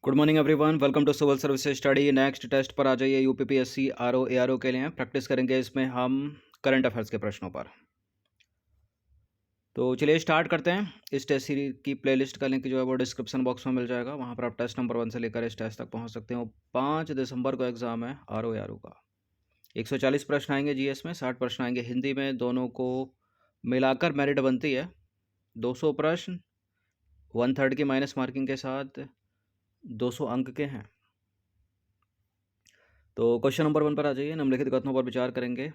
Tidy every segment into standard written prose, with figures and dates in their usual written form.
Good morning everyone, welcome to civil services study. Next test पर आ जाइए। UPPSC RO ARO के लिए प्रैक्टिस करेंगे इसमें हम करंट अफेयर्स के प्रश्नों पर। तो चलिए स्टार्ट करते हैं। इस टेस्ट सीरीज की प्लेलिस्ट का लिंक जो है वो डिस्क्रिप्शन बॉक्स में मिल जाएगा। वहाँ पर आप टेस्ट नंबर 1 से लेकर इस टेस्ट तक पहुँच सकते हो। 5 दिसंबर को एग्जाम है आरओ एआरओ का। 140 प्रश्न आएंगे जीएस में, 60 प्रश्न आएंगे हिंदी में। दोनों को मिलाकर मेरिट बनती है 200 प्रश्न। 1/3 की माइनस मार्किंग के साथ 200 अंक के हैं। तो क्वेश्चन नंबर 1 पर आ जाइए। निम्नलिखित कथनों पर विचार करेंगे।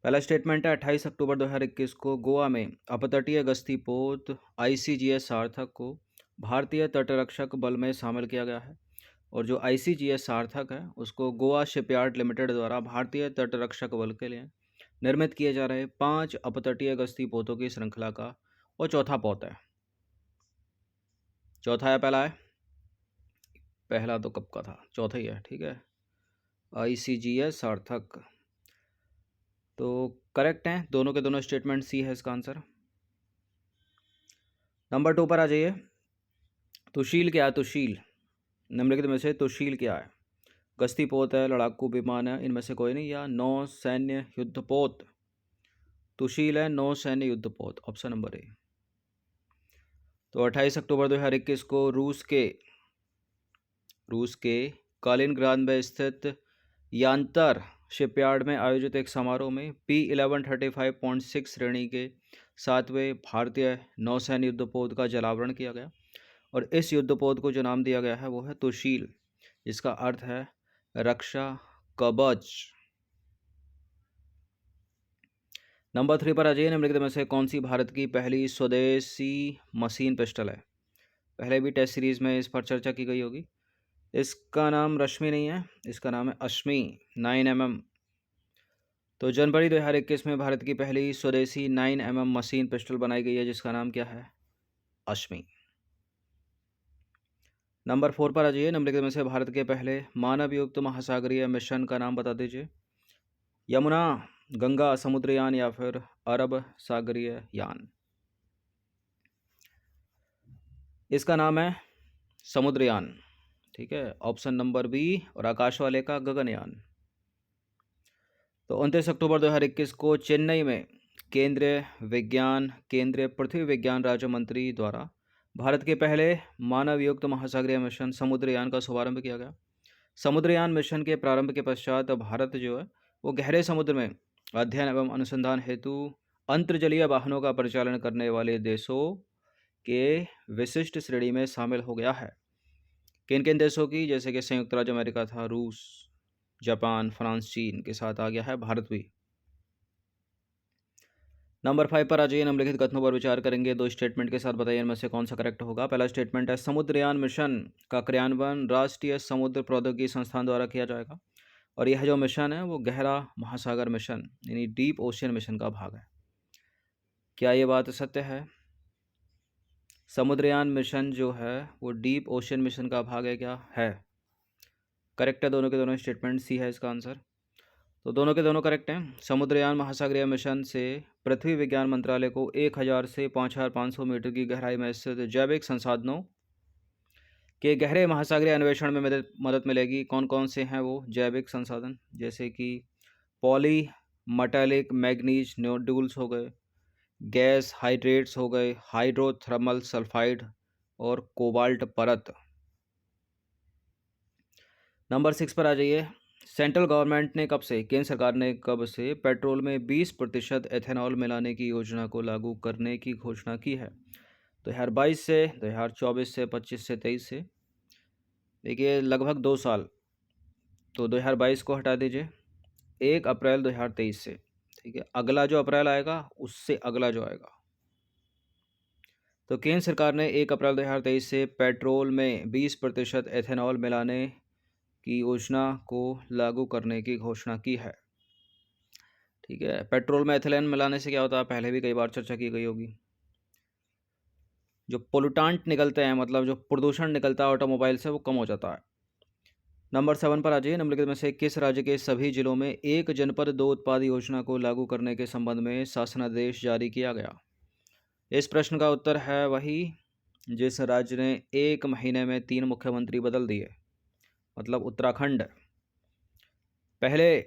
पहला स्टेटमेंट है 28 अक्टूबर 2021 को गोवा में अपतटीय गश्ती पोत आईसीजीएस सार्थक को भारतीय तटरक्षक बल में शामिल किया गया है। और जो आईसीजीएस सार्थक है उसको गोवा शिपयार्ड लिमिटेड द्वारा भारतीय तटरक्षक बल के लिए निर्मित किए जा रहे 5 अपतटीय गश्ती पोतों की श्रृंखला का वो चौथा पोत है। चौथा है, पहला है? पहला तो कब का था, चौथा ही है। ठीक है, आईसीजीएस सार्थक तो करेक्ट है। दोनों के दोनों स्टेटमेंट सी है इसका आंसर। नंबर 2 पर आ जाइए। तुशील क्या है? तुशील निम्नलिखित में से तुशील क्या है? गश्ती पोत है, लड़ाकू विमान है, इनमें से कोई नहीं, या नौ सैन्य युद्धपोत? तुशील है नौ सैन्य युद्धपोत, ऑप्शन नंबर ए। तो 28 अक्टूबर 2021 को रूस के कालिनग्राद में स्थित यांतर शिपयार्ड में आयोजित एक समारोह में P1135.6 श्रेणी के 7वें भारतीय नौसैन्य युद्धपोत का जलावरण किया गया। और इस युद्धपोत को जो नाम दिया गया है वो है तुशील, जिसका अर्थ है रक्षा कवच। नंबर 3 पर आ जाइए। निम्नलिखित में से कौन सी भारत की पहली स्वदेशी मशीन पिस्टल है? पहले भी टेस्ट सीरीज में इस पर चर्चा की गई होगी। इसका नाम रश्मि नहीं है, इसका नाम है अश्मि 9mm। तो जनवरी 2021 में भारत की पहली स्वदेशी 9mm मशीन पिस्टल बनाई गई है, जिसका नाम क्या है? अश्मि। नंबर 4 पर आ जाइए। निम्नलिखित में से भारत के पहले मानवयुक्त महासागरीय मिशन का नाम बता दीजिए। यमुना, गंगा, समुद्रयान या फिर अरब सागरीय यान? इसका नाम है समुद्रयान। ठीक है, ऑप्शन नंबर बी। और आकाश वाले का गगनयान। तो 29 अक्टूबर 2021 को चेन्नई में केंद्रीय पृथ्वी विज्ञान राज्य मंत्री द्वारा भारत के पहले मानवयुक्त महासागरीय मिशन समुद्रयान का शुभारंभ किया गया। समुद्रयान मिशन के प्रारंभ के पश्चात भारत जो है वो गहरे समुद्र में अध्ययन एवं अनुसंधान हेतु अंतर्जलीय वाहनों का परिचालन करने वाले देशों के विशिष्ट श्रेणी में शामिल हो गया है। किन किन देशों की? जैसे कि संयुक्त राज्य अमेरिका था, रूस, जापान, फ्रांस, चीन के साथ आ गया है भारत भी। नंबर 5 पर आ जाइए। निम्नलिखित कथनों पर विचार करेंगे। दो स्टेटमेंट के साथ बताइए इनमें से कौन सा करेक्ट होगा। पहला स्टेटमेंट है समुद्रयान मिशन का क्रियान्वयन राष्ट्रीय समुद्र प्रौद्योगिकी संस्थान द्वारा किया जाएगा। और यह जो मिशन है वो गहरा महासागर मिशन यानी डीप ओशियन मिशन का भाग है। क्या ये बात सत्य है? समुद्रयान मिशन जो है वो डीप ओशियन मिशन का भाग है क्या? है। करेक्ट है, दोनों के दोनों स्टेटमेंट सी है इसका आंसर। तो दोनों के दोनों करेक्ट हैं। समुद्रयान महासागरीय मिशन से पृथ्वी विज्ञान मंत्रालय को 1000 से 5500 मीटर की गहराई में स्थित जैविक संसाधनों के गहरे महासागरीय अन्वेषण में मदद मिलेगी। कौन कौन से हैं वो जैविक संसाधन? जैसे कि पॉली मेटालिक मैग्नीज नोड्यूल्स हो गए, गैस हाइड्रेट्स हो गए, हाइड्रोथर्मल सल्फाइड और कोबाल्ट परत। नंबर 6 पर आ जाइए। सेंट्रल गवर्नमेंट ने कब से, केंद्र सरकार ने कब से पेट्रोल में 20% एथेनॉल मिलाने की योजना को लागू करने की घोषणा की है? 2022 से, 2024 से, 25 से, 23 से? देखिए लगभग 2 साल। तो 2022 को हटा दीजिए, 1 अप्रैल 2023 से। ठीक है, अगला जो अप्रैल आएगा उससे अगला जो आएगा। तो केंद्र सरकार ने 1 अप्रैल 2023 से पेट्रोल में 20% एथेनॉल मिलाने की योजना को लागू करने की घोषणा की है। ठीक है, पेट्रोल में एथिलीन मिलाने से क्या होता है, पहले भी कई बार चर्चा की गई होगी। जो पोल्यूटांट निकलते हैं, मतलब जो प्रदूषण निकलता है ऑटोमोबाइल से, वो कम हो जाता है। नंबर 7 पर आ जाइए। निम्नलिखित में से किस राज्य के सभी जिलों में एक जनपद दो उत्पाद योजना को लागू करने के संबंध में शासनादेश जारी किया गया? इस प्रश्न का उत्तर है वही जिस राज्य ने एक महीने में 3 मुख्यमंत्री बदल दिए, मतलब उत्तराखंड। पहले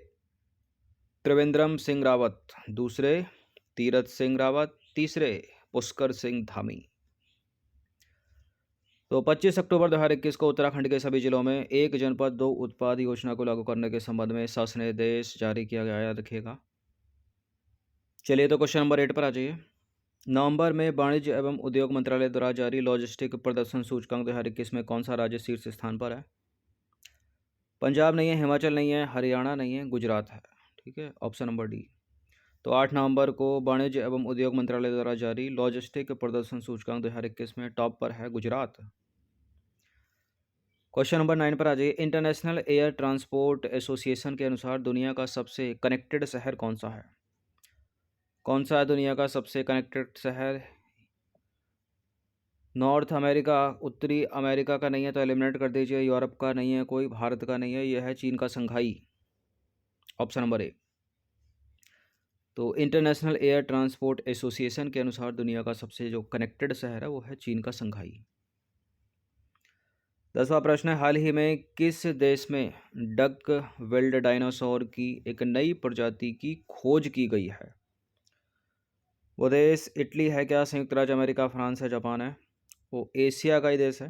त्रिवेंद्रम सिंह रावत, दूसरे तीरथ सिंह रावत, तीसरे पुष्कर सिंह धामी। तो 25 अक्टूबर 2021 को उत्तराखंड के सभी जिलों में एक जनपद दो उत्पाद योजना को लागू करने के संबंध में शासनादेश जारी किया गया, याद रखिएगा। चलिए तो क्वेश्चन नंबर 8 पर आ जाइए। नवंबर में वाणिज्य एवं उद्योग मंत्रालय द्वारा जारी लॉजिस्टिक प्रदर्शन सूचकांक 2021 में कौन सा राज्य शीर्ष स्थान पर है? पंजाब नहीं है, हिमाचल नहीं है, हरियाणा नहीं है, गुजरात है। ठीक है, ऑप्शन नंबर डी। तो 8 नवंबर को वाणिज्य एवं उद्योग मंत्रालय द्वारा जारी लॉजिस्टिक प्रदर्शन सूचकांक 2021 में टॉप पर है गुजरात। क्वेश्चन नंबर 9 पर आ जाइए। इंटरनेशनल एयर ट्रांसपोर्ट एसोसिएशन के अनुसार दुनिया का सबसे कनेक्टेड शहर कौन सा है? कौन सा है दुनिया का सबसे कनेक्टेड शहर? नॉर्थ अमेरिका, उत्तरी अमेरिका का नहीं है तो एलिमिनेट कर दीजिए। यूरोप का नहीं है कोई, भारत का नहीं है, यह है चीन का संघाई, ऑप्शन नंबर ए। तो इंटरनेशनल एयर ट्रांसपोर्ट एसोसिएशन के अनुसार दुनिया का सबसे जो कनेक्टेड शहर है वो है चीन का संघाई। 10वां प्रश्न है, हाल ही में किस देश में डक विल्ड डायनासोर की एक नई प्रजाति की खोज की गई है? वो देश इटली है क्या, संयुक्त राज्य अमेरिका, फ्रांस है, जापान है? वो एशिया का ही देश है,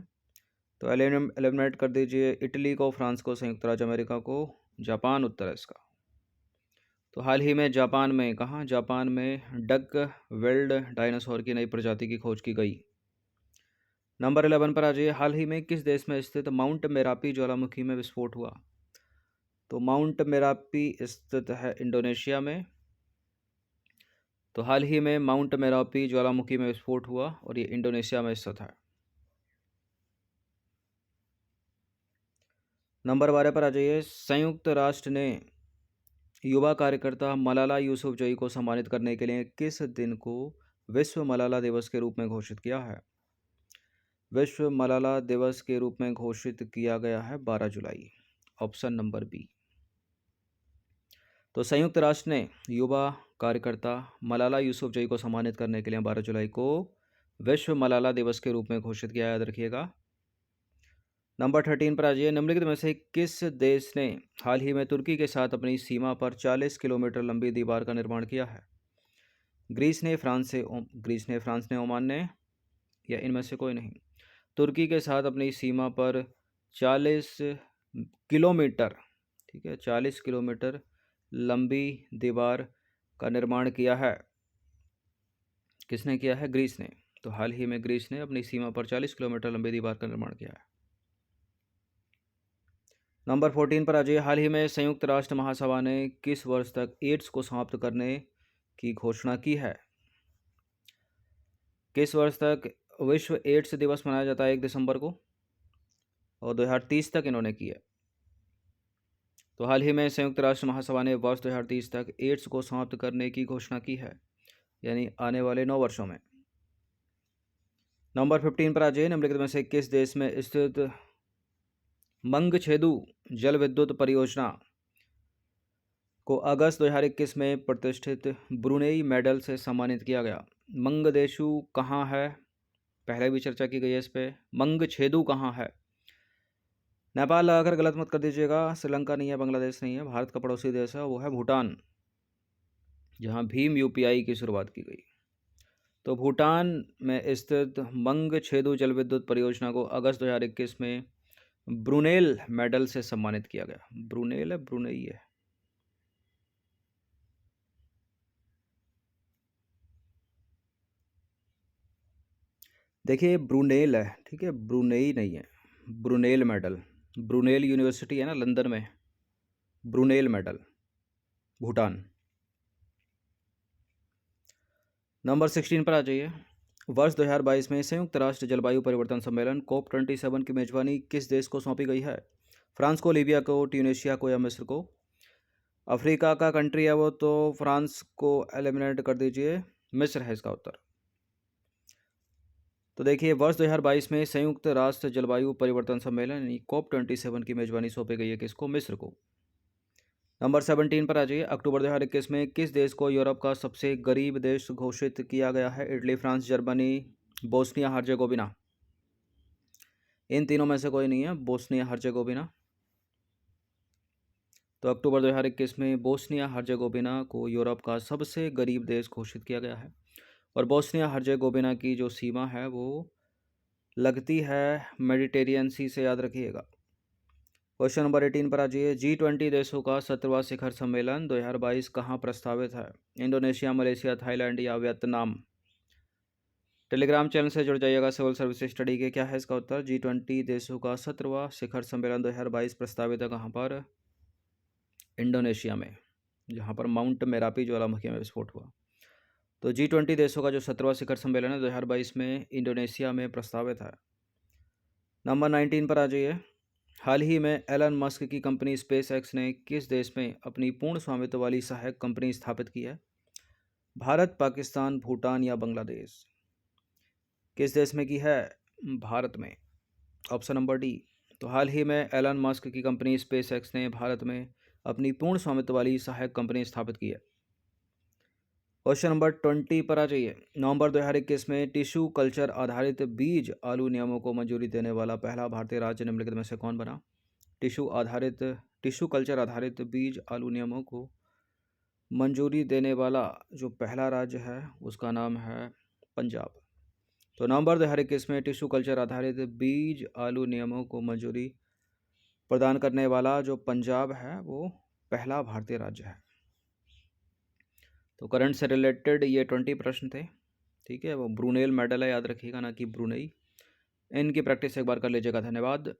तो एलिमिनेट कर दीजिए इटली को, फ्रांस को, संयुक्त राज्य अमेरिका को, जापान उत्तर है इसका। तो हाल ही में जापान में, कहाँ? जापान में डक विल्ड डायनासोर की नई प्रजाति की खोज की गई। नंबर 11 पर आ जाइए। हाल ही में किस देश में स्थित माउंट मेरापी ज्वालामुखी में विस्फोट हुआ? तो माउंट मेरापी स्थित है इंडोनेशिया में। तो हाल ही में माउंट मेरापी ज्वालामुखी में विस्फोट हुआ और ये इंडोनेशिया में स्थित है। नंबर 12 पर आ जाइए। संयुक्त राष्ट्र ने युवा कार्यकर्ता मलाला यूसुफजई को सम्मानित करने के लिए किस दिन को विश्व मलाला दिवस के रूप में घोषित किया है? विश्व मलाला दिवस के रूप में घोषित किया गया है 12 जुलाई, ऑप्शन नंबर बी। तो संयुक्त राष्ट्र ने युवा कार्यकर्ता मलाला यूसुफजई को सम्मानित करने के लिए 12 जुलाई को विश्व मलाला दिवस के रूप में घोषित किया, याद रखिएगा। नंबर 13 पर आ जाइए। निम्नलिखित में से किस देश ने हाल ही में तुर्की के साथ अपनी सीमा पर 40 किलोमीटर लंबी दीवार का निर्माण किया है? ग्रीस ने, फ्रांस ने, ओमान ने, या इनमें से कोई नहीं? तुर्की के साथ अपनी सीमा पर 40 किलोमीटर, ठीक है, 40 किलोमीटर लंबी दीवार का निर्माण किया है। किसने किया है? ग्रीस ने। तो हाल ही में ग्रीस ने अपनी सीमा पर 40 किलोमीटर लंबी दीवार का निर्माण किया है। नंबर 14 पर आ जाइए। हाल ही में संयुक्त राष्ट्र महासभा ने किस वर्ष तक एड्स को समाप्त करने की घोषणा की है? किस वर्ष तक विश्व एड्स दिवस मनाया जाता है 1 दिसंबर को, और 2030 तक इन्होंने किया। तो हाल ही में संयुक्त राष्ट्र महासभा ने वर्ष 2030 तक एड्स को समाप्त करने की घोषणा की है, यानी आने वाले 9 वर्षों में। नंबर 15 पर आ जाइए। निम्नलिखित में से किस देश में स्थित मंगछेदु जल विद्युत परियोजना को अगस्त 2021 में प्रतिष्ठित ब्रुनेई मेडल से सम्मानित किया गया? मंगदेशु कहाँ है? पहले भी चर्चा की गई है इस पर। मंगछेदु कहाँ है? नेपाल लगाकर गलत मत कर दीजिएगा। श्रीलंका नहीं है, बांग्लादेश नहीं है, भारत का पड़ोसी देश है, वो है भूटान, जहाँ भीम यूपीआई की शुरुआत की गई। तो भूटान में स्थित मंगछेदु जल विद्युत परियोजना को अगस्त 2021 में ब्रुनेल मेडल से सम्मानित किया गया। ब्रुनेल है, ब्रुनेई है? देखिए ब्रुनेल है, ठीक है, ब्रुनेई नहीं है। ब्रुनेल मेडल, ब्रुनेल यूनिवर्सिटी है ना लंदन में, ब्रुनेल मेडल, भूटान। नंबर 16 पर आ जाइए। वर्ष 2022 में संयुक्त राष्ट्र जलवायु परिवर्तन सम्मेलन COP27 की मेजबानी किस देश को सौंपी गई है? फ्रांस को, लीबिया को, ट्यूनीशिया को, या मिस्र को? अफ्रीका का कंट्री है वो, तो फ्रांस को एलिमिनेट कर दीजिए, मिस्र है इसका उत्तर। तो देखिए वर्ष 2022 में संयुक्त राष्ट्र जलवायु परिवर्तन सम्मेलन यानी COP27 की मेजबानी सौंपी गई है किसको? मिस्र को। नंबर 17 पर आ जाइए। अक्टूबर 2021 में किस देश को यूरोप का सबसे गरीब देश घोषित किया गया है? Italy, France, Germany, Bosnia Herzegovina? इन तीनों में से कोई नहीं है बोस्निया हर्जेगोविना। तो अक्टूबर 2021 में बोस्निया हर्जेगोविना को यूरोप का सबसे गरीब देश घोषित किया गया है और बोस्निया हर्जेगोविना की जो सीमा है वो लगती है मेडिटेरियन सी से, याद रखिएगा। क्वेश्चन नंबर 18 पर आ जाइए। G20 देशों का 17वां शिखर सम्मेलन 2022 कहाँ प्रस्तावित है? इंडोनेशिया, मलेशिया, थाईलैंड या वियतनाम? टेलीग्राम चैनल से जुड़ जाइएगा सिविल सर्विस स्टडी के। क्या है इसका उत्तर? G20 देशों का 17वां शिखर सम्मेलन 2022 प्रस्तावित है कहाँ पर? इंडोनेशिया में, जहाँ पर माउंट मेरापी ज्वालामुखी में विस्फोट हुआ। तो G20 देशों का जो 17वां शिखर सम्मेलन है 2022 में इंडोनेशिया में प्रस्तावित है। नंबर 19 पर आ जाइए। हाल ही में एलन मस्क की कंपनी स्पेस एक्स ने किस देश में अपनी पूर्ण स्वामित्व वाली सहायक कंपनी स्थापित की है? भारत, पाकिस्तान, भूटान या बांग्लादेश? किस देश में की है? भारत में, ऑप्शन नंबर डी। तो हाल ही में एलन मस्क की कंपनी स्पेस एक्स ने भारत में अपनी पूर्ण स्वामित्व वाली सहायक कंपनी स्थापित की है। क्वेश्चन नंबर 20 पर आ जाइए। नवंबर 2021 में टिश्यू कल्चर आधारित बीज आलू नियमों को मंजूरी देने वाला पहला भारतीय राज्य निम्नलिखित में से कौन बना? टिश्यू कल्चर आधारित बीज आलू नियमों को मंजूरी देने वाला जो पहला राज्य है उसका नाम है पंजाब। तो नवंबर 2021 में टिश्यू कल्चर आधारित बीज आलू नियमों को मंजूरी प्रदान करने वाला जो पंजाब है वो पहला भारतीय राज्य है। तो करंट से रिलेटेड ये 20 प्रश्न थे, ठीक है। वो ब्रूनेल मेडल है, याद रखिएगा, ना कि ब्रुनई। इनकी प्रैक्टिस एक बार कर लीजिएगा। धन्यवाद।